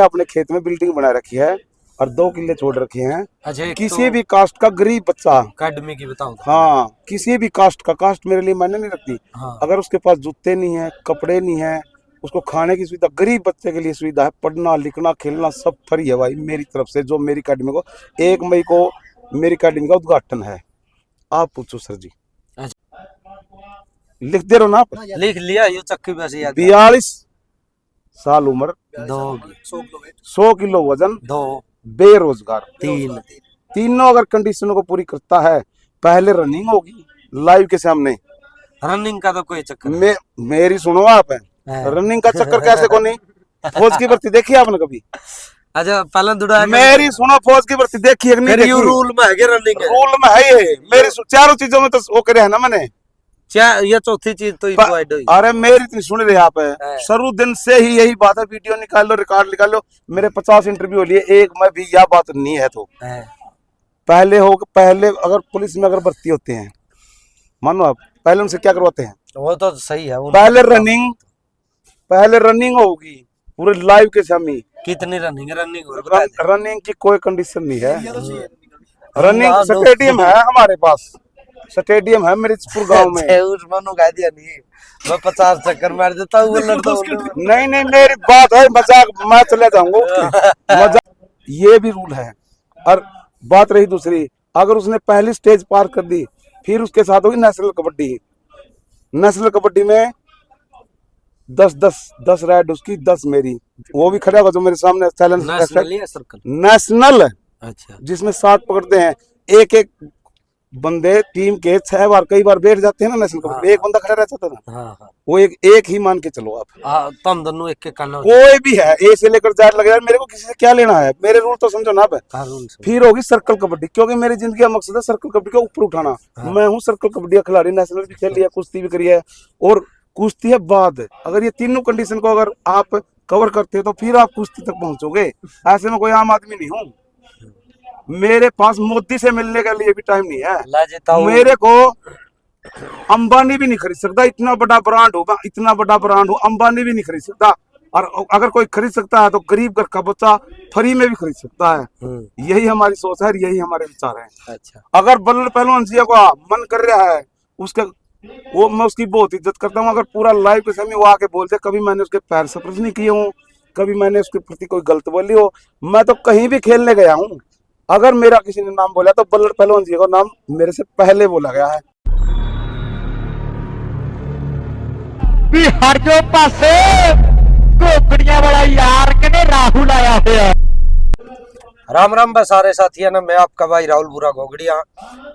अपने खेत में बिल्डिंग बना रखी है और 2 किले छोड़ रखे हैं। अच्छा, किसी तो भी कास्ट का गरीब बच्चा, अकेडमी की बताओ तो। हाँ किसी भी कास्ट का, कास्ट मेरे लिए मायने नहीं रखती। हाँ। अगर उसके पास जूते नहीं है, कपड़े नहीं है, उसको खाने की सुविधा, गरीब बच्चे के लिए सुविधा है, पढ़ना लिखना खेलना सब फ्री है भाई मेरी तरफ से। जो मेरी अकेडमी को 1 मई को मेरी अकेडमी का उद्घाटन है। आप पूछो सर जी। अच्छा। लिख दे रहो ना आप। लिख लिया, ये चक्की वैसे याद 42 साल उम्र, 2 100 किलो वजन, 2 बेरोजगार, 3 तीनों अगर कंडीशनों को पूरी करता है, पहले रनिंग होगी लाइव के सामने। रनिंग का तो कोई चक्कर नहीं। मेरी सुनो आप, रनिंग का चक्कर कैसे को नहीं। फौज की भर्ती देखी आपने कभी? अच्छा, पहले दुड़ा मेरी सुनो, फौज की भर्ती देखी है कि नहीं फिर यू देखी? रूल में है रनिंग है। रूल में है ये। मेरी चारों चीजों में तो वो करे है ना मैंने। ये चौथी चीज तो प्रोवाइड हुई। अरे मेरी इतनी सुन रहे आप है, शुरू दिन से ही यही बात है। वीडियो निकाल लो, रिकॉर्ड निकाल लो, मेरे 50 इंटरव्यू लिए, एक में भी यह बात नहीं है। तो पहले अगर पुलिस में अगर भर्ती होते हैं, मानो आप, पहले उनसे क्या करवाते हैं? वो तो सही है। पहले रनिंग होगी पूरे लाइव के सामने। कितनी रनिंग रनिंग की कोई कंडीशन नहीं है। रनिंग स्टेडियम है हमारे पास, स्टेडियम है मिर्चपुर गांव में। मैं 50 चक्कर मार देता हूँ। नहीं मेरी बात है, मजाक मैं चले जाऊंगा मजाक। ये भी रूल है। और बात रही दूसरी, अगर उसने पहली स्टेज पार कर दी, फिर उसके साथ होगी नेशनल कबड्डी। नेशनल कबड्डी में 10 रेड उसकी, 10 मेरी। वो भी खड़ा होगा जो मेरे सामने चैलेंज नेशनल। अच्छा। जिसमें 7 पकड़ते हैं, एक एक बंदे टीम के 6 बार, कई बार बैठ जाते हैं ना नेशनल कबड्डी। हाँ, एक बंदा खड़ा रहता था ना। हाँ। वो एक ही मान के चलो आप। तुम दोनों एक कोई भी है, ए से लेकर जेड लग यार, मेरे को किसी से क्या लेना है। मेरे रूल तो समझो ना आप। फिर होगी सर्कल कबड्डी, क्योंकि मेरी जिंदगी का मकसद है सर्कल कबड्डी को ऊपर उठाना। हाँ। मैं हूँ सर्कल कबड्डी का खिलाड़ी, नेशनल भी खेल लिया, कुश्ती भी करी है, और कुश्ती है बाद। अगर ये तीनों कंडीशन को अगर आप कवर करते हो तो फिर आप कुश्ती तक पहुंचोगे। ऐसे में कोई आम आदमी नहीं हूँ। मेरे पास मोदी से मिलने के लिए भी टाइम नहीं है। मेरे को अंबानी भी नहीं खरीद सकता। इतना बड़ा ब्रांड होगा, इतना बड़ा ब्रांड हो, अंबानी भी नहीं खरीद सकता। और अगर कोई खरीद सकता है तो गरीब घर का बच्चा फ्री में भी खरीद सकता है। यही हमारी सोच है, यही हमारे विचार है। अच्छा। अगर बल्लर पहलवान जी का मन कर रहा है उसके, वो मैं उसकी बहुत इज्जत करता हूँ। अगर पूरा लाइव के समय वो आके बोलते, कभी मैंने उसके पैर स्पर्श नहीं किए हूँ, कभी मैंने उसके प्रति कोई गलत बोली हो। मैं तो कहीं भी खेलने गया हूँ, अगर मेरा किसी ने नाम बोला तो बल्लर पहलवान जी का नाम मेरे से पहले बोला गया है। बिहार जो पासे कोकड़िया वाला यार कने राहुल आया हुआ। राम राम भाई सारे साथियों ना, मैं आपका भाई राहुल बुरा घोगड़िया।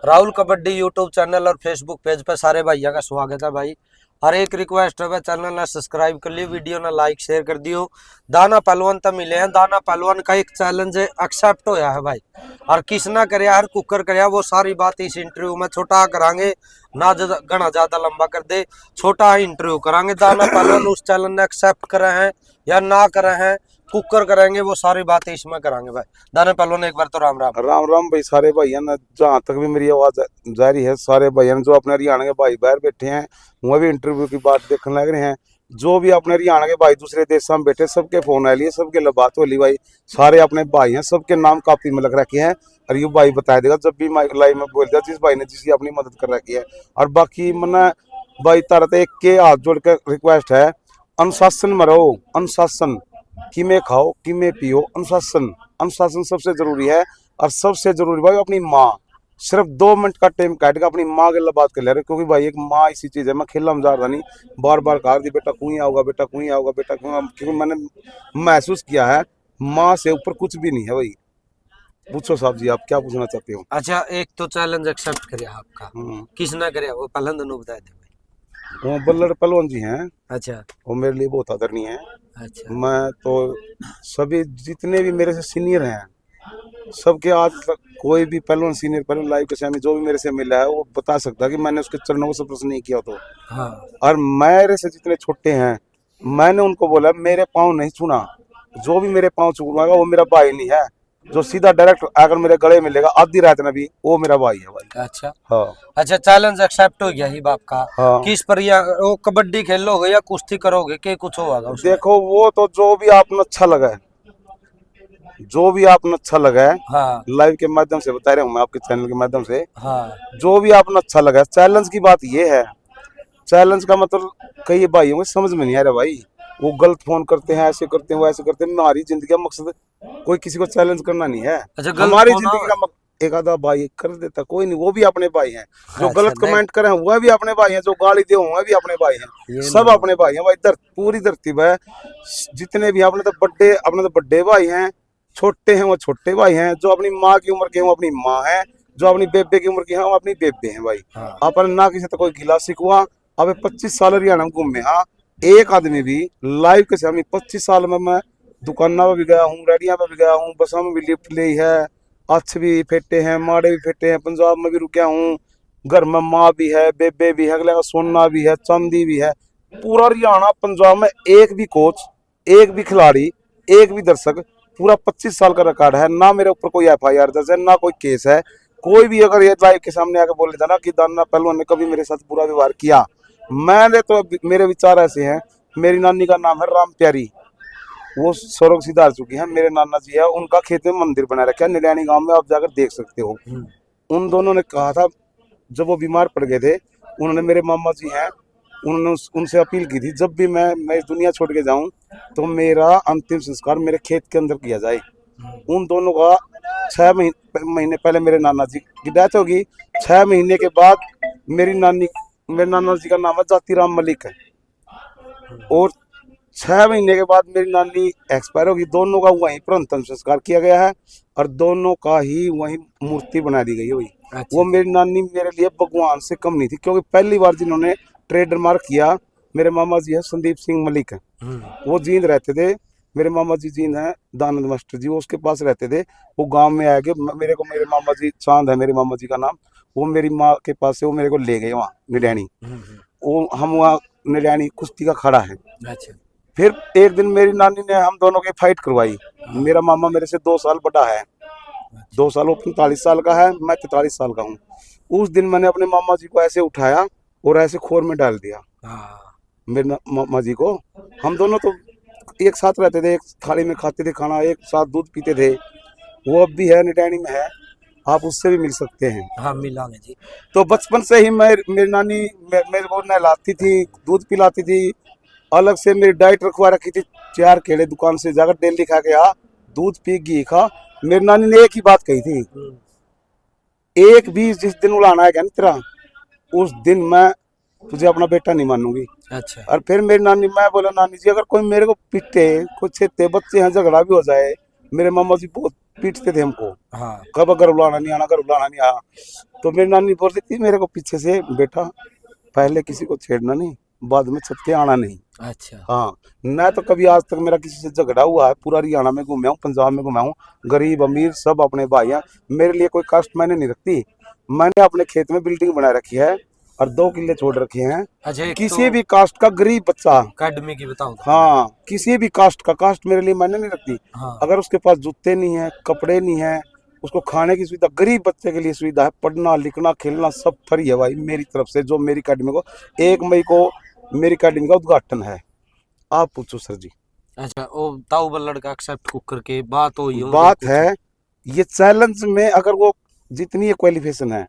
राहुल कबड्डी यूट्यूब चैनल और फेसबुक पेज पे सारे भैया का स्वागत है भाई। हर एक रिक्वेस्ट है, चैनल ना सब्सक्राइब कर लियो, वीडियो ना लाइक शेयर कर दियो। दाना पहलवान तो मिले हैं, दाना पहलवान का एक चैलेंज एक्सेप्ट होया है भाई। और किसना करे हर कुकर करे, वो सारी बात इस इंटरव्यू में छोटा करांगे ना, घना ज्यादा लंबा कर दे, छोटा इंटरव्यू करांगे। दाना पहलवान उस चैलेंज ने एक्सेप्ट करे हैं या ना करे हैं, कुकर करेंगे, वो सारी बातें इसमें करांगे भाई। दाना पहलवान एक बार तो राम राम। राम राम भाई सारे भाइयों ने, जहाँ तक भी मेरी आवाज जारी है, सारे भाइयों जो अपने हरियाणा के भाई बाहर बैठे हैं, वो भी इंटरव्यू की बात देखने लग रहे हैं। जो भी अपने हरियाणा के भाई दूसरे देश में बैठे, सबके फोन आ लिए, सबके बात हो ली भाई। सारे अपने भाई हैं, सबके नाम कापी में लग रखे हैं। और ये भाई बता देगा जब भी लाइव में बोल दिया, जिस भाई ने जिसकी अपनी मदद कर रखी है। और बाकी मैंने भाई तारा एक के हाथ जोड़ कर रिक्वेस्ट है, अनुशासन में रहो। अनुशासन, कि में खाओ कि में पियो, अनुशासन। अनुशासन सबसे जरूरी है। और सबसे जरूरी भाई अपनी माँ, सिर्फ 2 मिनट का टाइम काट के अपनी माँ के बात कर ले रहे, क्योंकि भाई एक माँ ऐसी चीज है। मैं खेला में जा रहा नहीं, बार बार कहा दी बेटा कुई आओगा, बेटा कुई आओगा, बेटा कुई, क्योंकि मैंने महसूस किया है माँ से ऊपर कुछ भी नहीं है भाई। पूछो साहब जी, आप क्या पूछना चाहते हो? अच्छा, एक तो चैलेंज एक्सेप्ट करे आपका, किसने करे वो पहले दोनों बता दे भाई। वो बल्लर पहलवान जी हैं। अच्छा। वो मेरे लिए बहुत आदरणीय है। अच्छा। मैं तो सभी जितने भी मेरे से सीनियर हैं, सबके आज तक कोई भी पहलवान सीनियर पहलवान लाइव के सामने जो भी मेरे से मिला है, वो बता सकता है कि मैंने उसके चरणों को स्पर्श नहीं किया। तो हाँ। और मेरे से जितने छोटे हैं, मैंने उनको बोला मेरे पाँव नहीं छूना। जो भी मेरे पाँव छूएगा वो मेरा भाई नहीं है। जो सीधा डायरेक्ट अगर मेरे गले मिलेगा आधी रात में भी, वो मेरा भाई है भाई। अच्छा। हाँ। अच्छा, चैलेंज एक्सेप्ट हो गया ही बाप का। हाँ। किस पर या वो कबड्डी खेलोगे या कुश्ती करोगे, के कुछ होगा? देखो वो तो जो भी आपने अच्छा लगा है, जो भी आपने अच्छा लगा है, हाँ लाइव के माध्यम से बता रहा हूँ मैं आपके चैनल के माध्यम से, हाँ जो भी आपने अच्छा लगा है। चैलेंज की बात ये है, चैलेंज का मतलब कई भाइयों को समझ में नहीं आ रहा भाई, वो गलत फोन करते हैं, ऐसे करते हैं, वो ऐसे करते हैं। हमारी जिंदगी का मकसद कोई किसी को चैलेंज करना नहीं है। अच्छा, गलत हमारी फोन जिंदगी का एक आधा भाई कर देता, कोई नहीं, वो भी अपने भाई हैं। जो अच्छा, गलत नहीं। कमेंट करें वह भी अपने भाई हैं, जो गाली दे वह भी अपने भाई हैं, ये सब ना अपने भाई हैं भाई। पूरी धरती पे जितने भी अपने तो बड़े भाई हैं, छोटे हैं वो छोटे भाई हैं, जो अपनी माँ की उम्र के हैं वो अपनी माँ है, जो अपनी बेबे की उम्र के हैं वो अपनी बेबे हैं भाई। हाँ अपन ना किसी से कोई गिला शिकवा। अब 25 साल हरियाणा में घूमे, हाँ एक आदमी भी लाइव के सामने 25 साल में मैं दुकाना पे भी गया हूँ, रेडिया पे भी गया हूँ, बसों में भी लिफ्ट ली है, अच्छ भी फेटे हैं, माड़े भी फेटे हैं, पंजाब में भी रुका हूँ। घर में माँ भी है, बेबे भी है, अगले का सोना भी है, चांदी भी है। पूरा हरियाणा पंजाब में एक भी कोच, एक भी खिलाड़ी, एक भी दर्शक, पूरा 25 साल का रिकॉर्ड है। ना मेरे ऊपर कोई FIR दर्ज है, ना कोई केस है। कोई भी अगर ये लाइव के सामने आकर बोल देता ना कि दाना पहलवान ने कभी मेरे साथ बुरा व्यवहार किया, मैंने तो मेरे विचार ऐसे हैं। मेरी नानी का नाम है राम प्यारी, वो स्वर्ग सिधार चुकी है। मेरे नाना जी है, उनका खेत में मंदिर बना रखा है निलैनी गांव में, आप जाकर देख सकते हो। उन दोनों ने कहा था, जब वो बीमार पड़ गए थे, उन्होंने, मेरे मामा जी हैं, उन्होंने उनसे अपील की थी, जब भी मैं इस दुनिया छोड़ के जाऊं तो मेरा अंतिम संस्कार मेरे खेत के अंदर किया जाए। उन दोनों का 6 महीने पहले मेरे नाना जी की डेथ होगी। 6 महीने के बाद मेरे नाना जी का नाम है जातीराम मलिक है, और 6 महीने के बाद मेरी नानी एक्सपायर होगी। दोनों का वहीं पर अंतिम संस्कार किया गया है, और दोनों का ही वहीं मूर्ति बना दी गई है वही। अच्छा, वो मेरी नानी मेरे लिए भगवान से कम नहीं थी, क्योंकि पहली बार जिन्होंने ट्रेडर मार्क किया मेरे मामा जी है, संदीप सिंह मलिक है। वो जींद रहते थे, मेरे मामा जी जींद है, दानंद मास्टर जी, वो उसके पास रहते थे। वो गांव में आए गए, मेरे मामा जी चांद है मेरे मामा जी का नाम, वो मेरी माँ के पास से वो मेरे को ले गए वहाँ निडैनी। वो हम वहाँ निडैनी कुश्ती का खड़ा है। अच्छा, फिर एक दिन मेरी नानी ने हम दोनों की फाइट करवाई। मेरा मामा मेरे से 2 साल बड़ा है, 2 साल, वो 45 साल का है, मैं 43 साल का हूँ। उस दिन मैंने अपने मामा जी को ऐसे उठाया और ऐसे खोर में डाल दिया हाँ मेरे मामा जी को। हम दोनों तो एक साथ रहते थे, एक थाली में खाते थे खाना, एक साथ दूध पीते थे। वो अब भी है, निटैनी में है, आप उससे भी मिल सकते हैं। हाँ, मिलांगे जी। तो बचपन से ही मेरी नानी मेरे को नहलाती थी, दूध पिलाती थी, अलग से मेरी डाइट रखवा रखी थी। 4 केले दुकान से जाकर डेली खा के आ, दूध पी, घी खा। मेरी नानी ने एक ही बात कही थी, एक भी जिस दिन उड़ाना है क्या तेरा, उस दिन मैं तुझे अपना बेटा नहीं मानूंगी। अच्छा, और फिर मेरी नानी, मैं बोला नानी जी अगर कोई मेरे को पीटे, कोई छेते बच्चे हैं, झगड़ा भी हो जाए, मेरे मामा जी बहुत पीटते थे हमको, हाँ कब अगर बुलाना नहीं आना, अगर बुलाना नहीं आया। तो मेरी नानी बोलती थी मेरे को पीछे से, बेटा पहले किसी को छेड़ना नहीं, बाद में छत के आना नहीं। अच्छा, हाँ, मैं तो कभी आज तक मेरा किसी से झगड़ा हुआ है, पूरा हरियाणा में घूमा हूँ, पंजाब में घूमा हूँ, गरीब अमीर सब अपने भाई हैं। मेरे लिए कोई कास्ट मैंने नहीं रखती। मैंने अपने खेत में बिल्डिंग बना रखी है और 2 किले छोड़ रखे हैं। अच्छा। एक किसी तो भी कास्ट का गरीब बच्चा, अकेडमी की बताओ तो। हाँ किसी भी कास्ट का, कास्ट मेरे लिए मैंने नहीं रखती। हाँ अगर उसके पास जूते नहीं है, कपड़े नहीं है, उसको खाने की सुविधा, गरीब बच्चे के लिए सुविधा है, पढ़ना लिखना खेलना सब फ्री है भाई मेरी तरफ से। जो मेरी अकेडमी को 1 मई को मेरी अकेडमी का उद्घाटन है, आप पूछो सर जी। अच्छा, वो ताऊ बल्लड़ का एक्सेप्ट कुक करके बात हुई हो बात है, ये चैलेंज में अगर वो जितनी ये क्वालिफिकेशन है,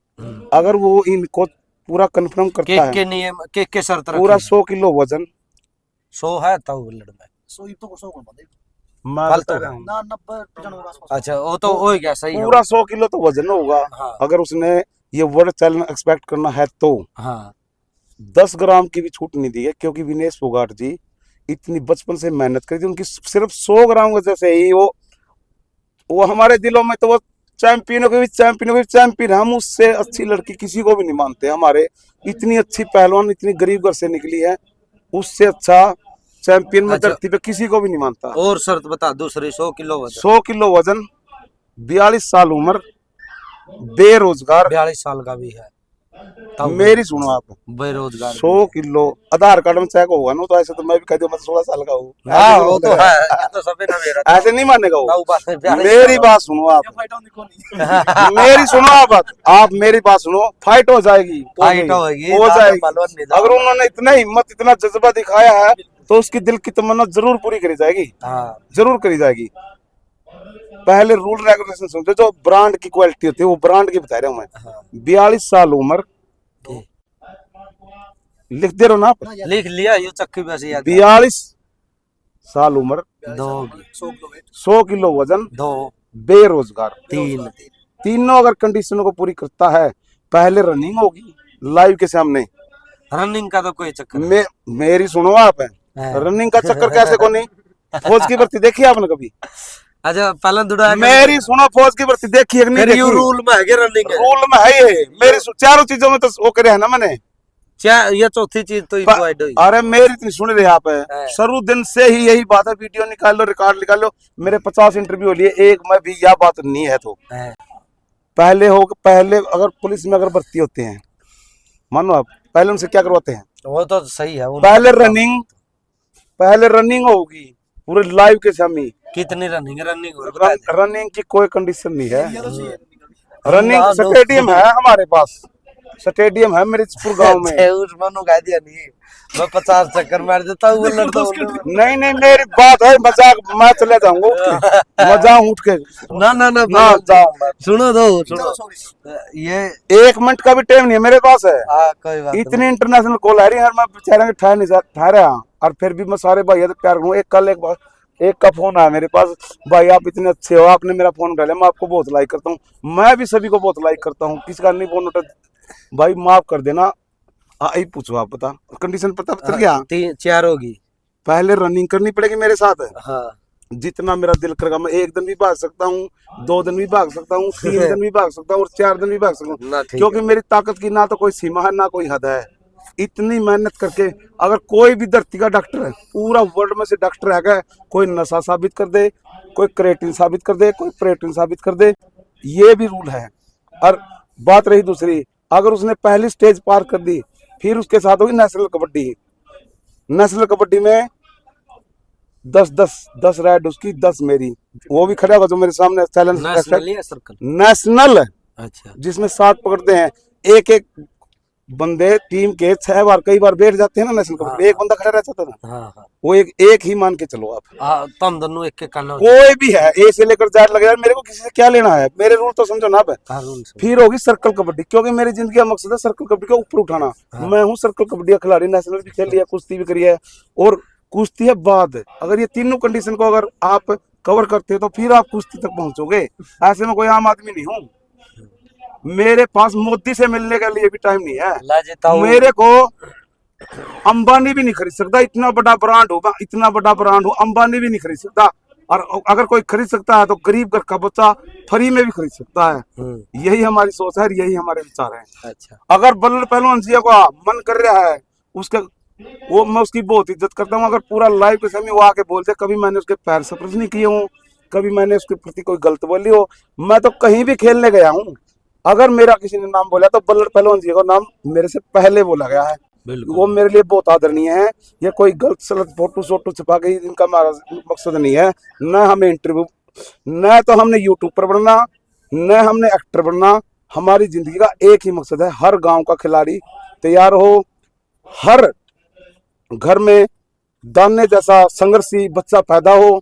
अगर वो इनको पूरा कंफर्म करता केक है, के नियम, केक के शर्त पूरा रखी 100 किलो वजन, 100 है ताऊ बल्लड़ में। मैं फालतू बता रहा हूँ, अच्छा, वो तो हो गया, सही पूरा 100 किलो तो वजन होगा। हाँ अगर उसने ये वर्ल्ड चैलेंज एक्सपेक्ट करना है तो हाँ 10 ग्राम की भी छूट नहीं दी है, क्योंकि विनेश फोगाट जी इतनी बचपन से मेहनत करी थी। उनकी सिर्फ 100 ग्राम वजह से ही वो हमारे दिलों में तो वो चैंपियनों के भी चैंपियन। हम उससे अच्छी लड़की किसी को भी नहीं मानते हमारे। इतनी अच्छी पहलवान, इतनी गरीब घर से निकली है, उससे अच्छा चैंपियन में अच्छा। धरती पे किसी को भी नहीं मानता। और शर्त बता दूसरी, 100 किलो वजन, 100 किलो वजन, 42 साल उम्र, बेरोजगार। 42 साल का भी है ताऊ मेरी सुनो आप, बेरोजगार 100 किलो आधार कार्ड में चेक होगा ना, तो ऐसे तो मैं भी कह दूं मैं तो 16 साल का हूँ, हाँ वो तो है, ये तो सभी ना मेरा ऐसे नहीं मानेगा वो। ताऊ बात है, 42 मेरी साल बात सुनो आप, मेरी सुनो आप मेरी बात सुनो, फाइट हो जाएगी, फाइट होगी, हो जाएगी। पहलवान नहीं अगर उन्होंने इतना हिम्मत, इतना जज्बा दिखाया है, तो उसकी दिल की तमन्ना जरूर पूरी करी जाएगी, हाँ जरूर करी जाएगी। पहले रूल रेगुलेशन समझो, जो ब्रांड की क्वालिटी होती है वो ब्रांड की बता रहा हूँ मैं। हाँ। 42 साल उम्र, लिख दे रहे हो ना आप, लिख लिया ये चक्की वैसे याद 42 साल उम्र, 2 100 किलो वजन, 2 बेरोजगार, 3 तीनों अगर कंडीशनों को पूरी करता है, पहले रनिंग होगी लाइव के सामने। रनिंग का तो कोई चक्कर नहीं। मेरी सुनो आप, हाँ। रनिंग का चक्कर कैसे को नहीं? फौज की भर्ती देखी आपने कभी? अच्छा पहले दुड़ा मेरी सुनो, फौज की भर्ती देखी है कि नहीं फिर यू देखी? रूल में है रनिंग है। रूल में है ये। मेरी चारों चीजों में तो वो करे है ना मैंने। ये चौथी चीज तो प्रोवाइड हुई। अरे मेरी इतनी सुन रहे आप, हाँ। शुरू दिन से ही यही बात है, वीडियो निकाल लो, रिकॉर्ड निकाल लो। मेरे 50 इंटरव्यू लिए, एक में भी यह बात नहीं है। तो हाँ। पहले अगर पुलिस में अगर भर्ती होते हैं, मानो आप, पहले उनसे क्या करवाते हैं? वो तो सही है उनका पहले तो रनिंग होगी पूरे लाइव के सामने। कितनी रनिंग रनिंग की कोई कंडीशन नहीं है। हम रनिंग वहाँ स्टेडियम है हमारे पास, स्टेडियम है मिर्चपुर गांव में। उस मनु कह दिया नहीं मैं 50 चक्कर मार देता हूँ लड़ता हूँ। नहीं नहीं, मेरी बात है, मजाक मैं चले जाऊंगा उठ के, मैं जाऊं उठ के ना ना ना ना जाऊं मैं। सुनो सुनो ये 1 मिनट का भी टाइम नहीं है मेरे पास है। कोई बात इतनी इंटरनेशनल कॉल आ रही है, मैं बेचारे ठहर नहीं ठहर रहा। और फिर भी मैं सारे भाई तो प्यार करूँ। एक का फोन आया मेरे पास, भाई आप इतने अच्छे हो, आपने मेरा फोन उठा लिया, मैं आपको बहुत लाइक करता हूँ। मैं भी सभी को बहुत लाइक करता हूँ, किसी का नहीं फोन उठा, भाई माफ कर देना। आई पूछो आप, बता कंडीशन पता चल गया? 4 होगी। पहले रनिंग करनी पड़ेगी मेरे साथ। हाँ। जितना मेरा दिल करेगा, मैं 1 दिन भी भाग सकता हूँ, 2 दिन भी भाग सकता हूँ, 3 दिन भी भाग सकता हूँ और 4 दिन भी भाग सकता हूँ, ना ठीक क्योंकि मेरी ताकत की ना तो कोई सीमा है ना कोई हद है। इतनी मेहनत करके अगर कोई भी धरती का डॉक्टर है, पूरा वर्ल्ड में से डॉक्टर है, कोई नशा साबित कर दे, कोई क्रेटिन साबित कर दे, कोई प्रोटीन साबित कर दे, ये भी रूल है। और बात रही दूसरी, अगर उसने पहली स्टेज पार कर दी, फिर उसके साथ होगी नेशनल कबड्डी। नेशनल कबड्डी में 10 रेड उसकी, 10 मेरी। वो भी खड़ा होगा जो मेरे सामने चैलेंज नेशनल या सर्कल? नेशनल, अच्छा जिसमें 7 पकड़ते हैं। एक बंदे टीम के 6 बार कई बार बैठ जाते हैं ना नेशनल कबड्डी में, एक बंदा खड़ा रहता था ना। हाँ हाँ वो एक ही मान के चलो आप। तुम दोनों एक काना कोई भी है, ए से लेकर जेड लग यार, मेरे को किसी से क्या लेना है? मेरे रूल तो समझो ना आप। फिर होगी सर्कल कबड्डी, क्योंकि मेरी जिंदगी का मकसद है सर्कल कबड्डी को ऊपर उठाना। मैं हूँ सर्कल कबड्डी का खिलाड़ी, नेशनल भी खेल लिया, कुश्ती भी करी है और कुश्ती है बाद। अगर ये तीनों कंडीशन को अगर आप कवर करते हो तो फिर आप कुश्ती तक पहुंचोगे। ऐसे में कोई आम आदमी नहीं हूँ। मेरे पास मोदी से मिलने के लिए भी टाइम नहीं है। मेरे को अंबानी भी नहीं खरीद सकता, इतना बड़ा ब्रांड होगा, इतना बड़ा ब्रांड हो, अंबानी भी नहीं खरीद सकता। और अगर कोई खरीद सकता है तो गरीब घर का बच्चा फ्री में भी खरीद सकता है। यही हमारी सोच है, यही हमारे विचार हैं। अच्छा अगर बल्लर पहलवान जी का मन कर रहा है उसके, वो मैं उसकी बहुत इज्जत करता हूँ। अगर पूरा लाइव के समय वो आके बोलते, कभी मैंने उसके पैर स्पर्श नहीं किए हूँ, कभी मैंने उसके प्रति कोई गलत बोली हो, मैं तो कहीं भी खेलने गया हूँ, अगर मेरा किसी ने नाम बोला तो बल्लर पहलवान जी का नाम मेरे से पहले बोला गया है। वो मेरे लिए बहुत आदरणीय है। ये कोई गलत सलत फोटो छुपा के इनका हमारा मकसद नहीं है। न हमें इंटरव्यू, न तो हमने यूट्यूब पर बनना, न हमने एक्टर बनना। हमारी जिंदगी का एक ही मकसद है, हर गांव का खिलाड़ी तैयार हो, हर घर में दाने जैसा संघर्षी बच्चा पैदा हो।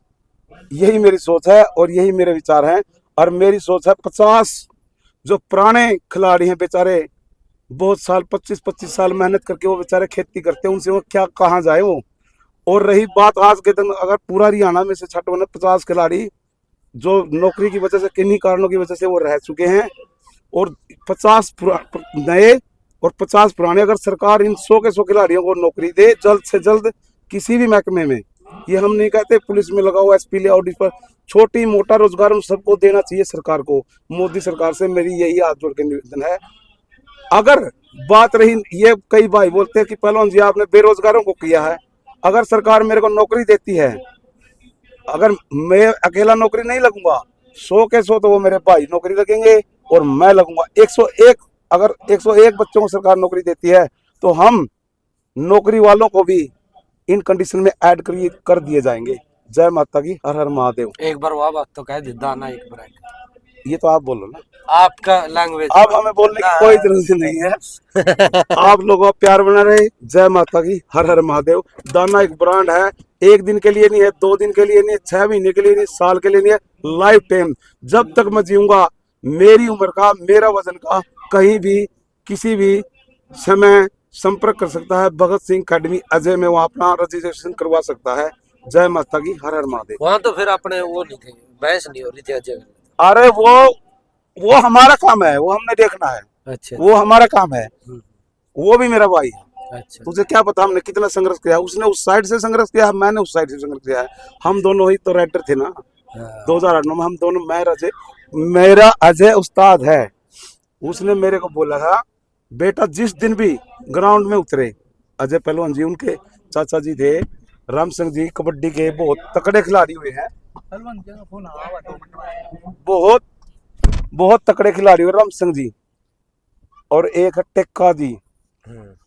यही मेरी सोच है और यही मेरे विचार हैं। और मेरी सोच है 50 जो पुराने खिलाड़ी हैं बेचारे, बहुत साल 25-25 साल मेहनत करके वो बेचारे खेती करते हैं, उनसे वो क्या कहाँ जाए वो। और रही बात आज के दिन, अगर पूरा हरियाणा में से छठ 50 खिलाड़ी जो नौकरी की वजह से, किन्हीं कारणों की वजह से वो रह चुके हैं, और 50 नए और 50 पुराने, अगर सरकार इन 100 के 100 खिलाड़ियों को नौकरी दे जल्द से जल्द किसी भी महकमे में, ये हम नहीं कहते पुलिस में लगाओ, एसपी ले ऑडिट पर, छोटी मोटा रोजगार उन सबको देना चाहिए सरकार को। मोदी सरकार से मेरी यही हाथ जोड़ के निवेदन है। अगर बात रही, ये कई भाई बोलते हैं कि पहलवान जी आपने बेरोजगारों को किया है। अगर सरकार मेरे को नौकरी देती है, अगर मैं अकेला नौकरी नहीं लगूंगा, 100 के 100 तो वो मेरे भाई नौकरी लगेंगे और मैं लगूंगा 101। अगर 101 बच्चों को सरकार नौकरी देती है तो हम नौकरी वालों को भी इन कंडीशन में ऐड कर दिए जाएंगे। जय माता की, हर हर महादेव। एक बार वह बात तो कह दी दाना एक बार ये तो आप बोलो ना, आपका लैंग्वेज। अब हमें बोलने की कोई जरूरत नहीं है। आप लोगों का प्यार बना रहे। जय माता की, हर हर महादेव। दाना एक ब्रांड है, एक दिन के लिए नहीं है, 2 दिन के लिए नहीं है, 6 महीने के लिए नहीं, साल के लिए नहीं है, लाइफ टाइम। जब तक मैं जीऊंगा, मेरी उम्र का, मेरा वजन का, कहीं भी किसी भी समय संपर्क कर सकता है। भगत सिंह अकेडमी अजय में वो अपना रजिस्ट्रेशन करवा सकता है। जय माता की, हर हर महादेव। वहाँ तो फिर अपने वो नहीं थे, बहस नहीं हो रही थी अजय। अरे वो हमारा काम है, वो हमने देखना है, अच्छा वो हमारा काम है। वो भी मेरा भाई है। अच्छा। तुझे क्या पता हमने कितना संघर्ष किया है? उसने उस साइड से संघर्ष किया है, मैंने उस साइड से संघर्ष किया है। हम दोनों ही तो राइटर थे ना। हाँ। 2008 में हम दोनों, मेरा अजय उस्ताद है। उसने मेरे को बोला था, बेटा जिस दिन भी ग्राउंड में उतरे, अजय पहलवान जी, उनके चाचा जी थे राम सिंह जी, कबड्डी के बहुत तकड़े खिलाड़ी हुए हैं, बहुत बहुत तकड़े खिलाड़ी हुए राम सिंह जी, और एक है टेक्का जी।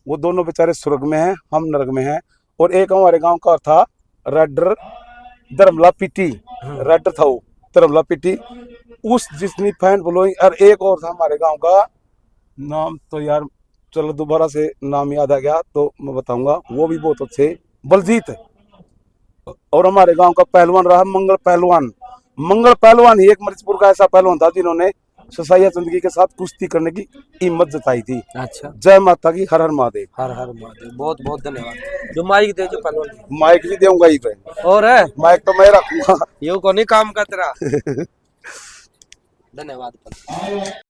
वो दोनों बेचारे स्वर्ग में हैं, हम नरक में हैं। और एक हमारे गांव का था रेडर धर्मला पीटी, रेडर था वो धर्मला पीटी, उस जिसने फैन ब्लोइंग। और एक और था हमारे गांव का नाम, तो यार चलो दोबारा से नाम याद आ गया तो मैं बताऊंगा, वो भी बहुत अच्छे, बलजीत। और हमारे गांव का पहलवान रहा मंगल पहलवान। मंगल पहलवान ही एक मरीजपुर का ऐसा पहलवान था जिन्होंने ससाइया जिंदगी के साथ कुश्ती करने की हिम्मत जताई थी। अच्छा। जय माता की, हर हर महादेव। हर हर महादेव। बहुत बहुत धन्यवाद। जो माइक दे जो पहलवान। माइक भी दूंगा ही पे, और है माइक तो मैं रखूंगा। यो को नहीं काम का तेरा। धन्यवाद।